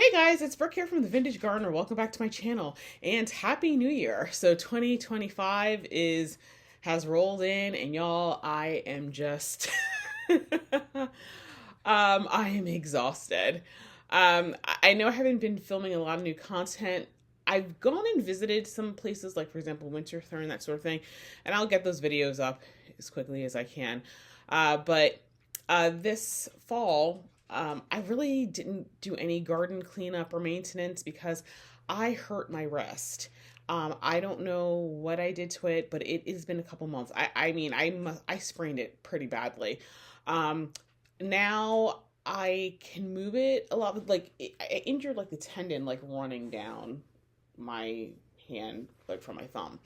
Hey guys, it's Brooke here from the Vintage Gardener. Welcome back to my channel and Happy New Year. So 2025 has rolled in and y'all, I am just I am exhausted. I know I haven't been filming a lot of new content. I've gone and visited some places like, for example, Winterthur and that sort of thing, and I'll get those videos up as quickly as I can. But this fall, I really didn't do any garden cleanup or maintenance because I hurt my wrist. I don't know what I did to it, but it has been a couple months. I sprained it pretty badly. Now I can move it a lot. I injured like the tendon, like running down my hand, like from my thumb.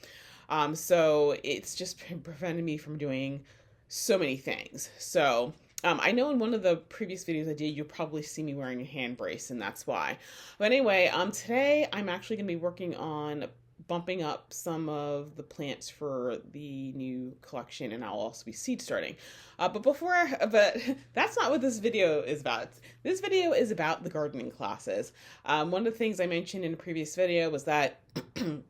So it's just prevented me from doing so many things. So I know in one of the previous videos I did, you'll probably see me wearing a hand brace, and that's why. But anyway, today I'm actually going to be working on bumping up some of the plants for the new collection, and I'll also be seed starting. But that's not what this video is about. This video is about the gardening classes. One of the things I mentioned in a previous video was that a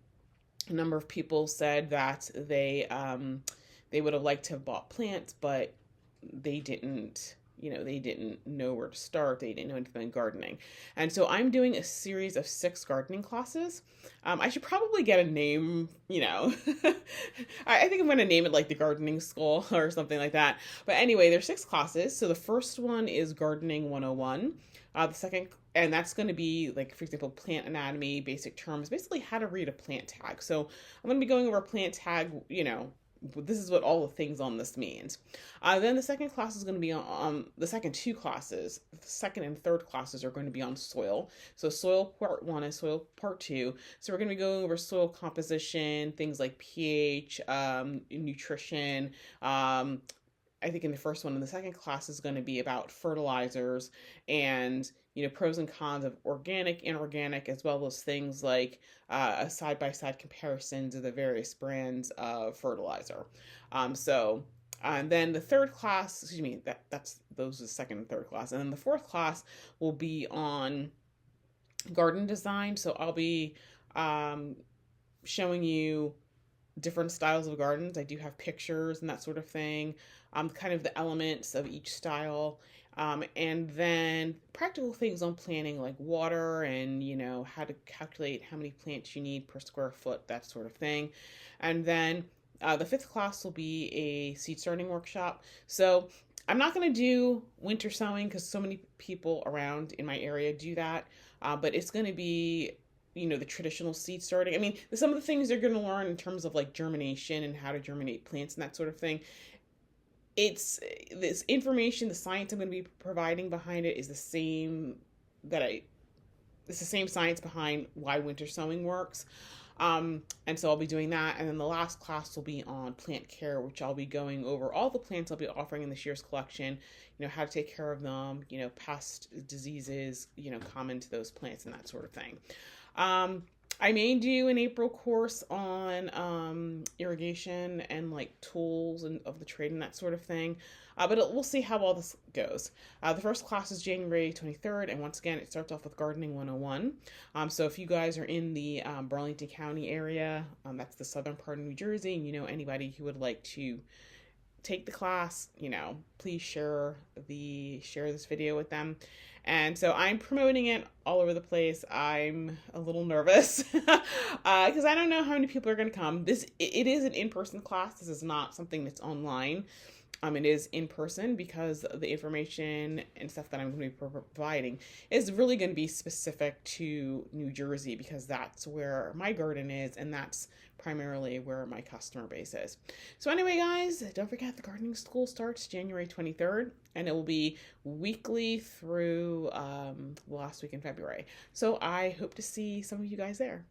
number of people said that they would have liked to have bought plants, but they didn't know where to start. They didn't know anything about gardening. And so I'm doing a series of 6 gardening classes. I should probably get a name, I think I'm going to name it like the gardening school or something like that. But anyway, there's 6 classes. So the first one is Gardening 101. The second, and that's going to be like, for example, plant anatomy, basic terms, basically how to read a plant tag. So I'm going to be going over a plant tag, this is what all the things on this means. Then the second class is going to be on the second 2 classes. The second and third classes are going to be on soil. So soil part 1 and soil part 2. So we're going to be going over soil composition, things like pH, nutrition. I think in the first one, and the second class is going to be about fertilizers and pros and cons of organic, inorganic, as well as things like a side-by-side comparisons of the various brands of fertilizer. And then the third class, excuse me, those are the second and third class, and then the fourth class will be on garden design. So I'll be showing you different styles of gardens. I do have pictures and that sort of thing, kind of the elements of each style, and then practical things on planting like water and how to calculate how many plants you need per square foot, that sort of thing. And then the 5th class will be a seed starting workshop. So I'm not going to do winter sowing because so many people around in my area do that, but it's going to be the traditional seed starting. I mean, some of the things you're going to learn in terms of like germination and how to germinate plants and that sort of thing. It's this information, the science I'm going to be providing behind it is the same it's the same science behind why winter sowing works. And so I'll be doing that. And then the last class will be on plant care, which I'll be going over all the plants I'll be offering in this year's collection, how to take care of them, pest diseases, common to those plants and that sort of thing. I may do an April course on irrigation and like tools and of the trade and that sort of thing. But we'll see how all this goes. The first class is January 23rd, and once again, it starts off with Gardening 101. So if you guys are in the Burlington County area, that's the southern part of New Jersey, and anybody who would like to take the class, please share this video with them. And so I'm promoting it all over the place. I'm a little nervous because I don't know how many people are going to come. It is an in-person class. This is not something that's online. It is in person because the information and stuff that I'm going to be providing is really going to be specific to New Jersey because that's where my garden is and that's primarily where my customer base is. So anyway, guys, don't forget the gardening school starts January 23rd and it will be weekly through the last week in February. So I hope to see some of you guys there.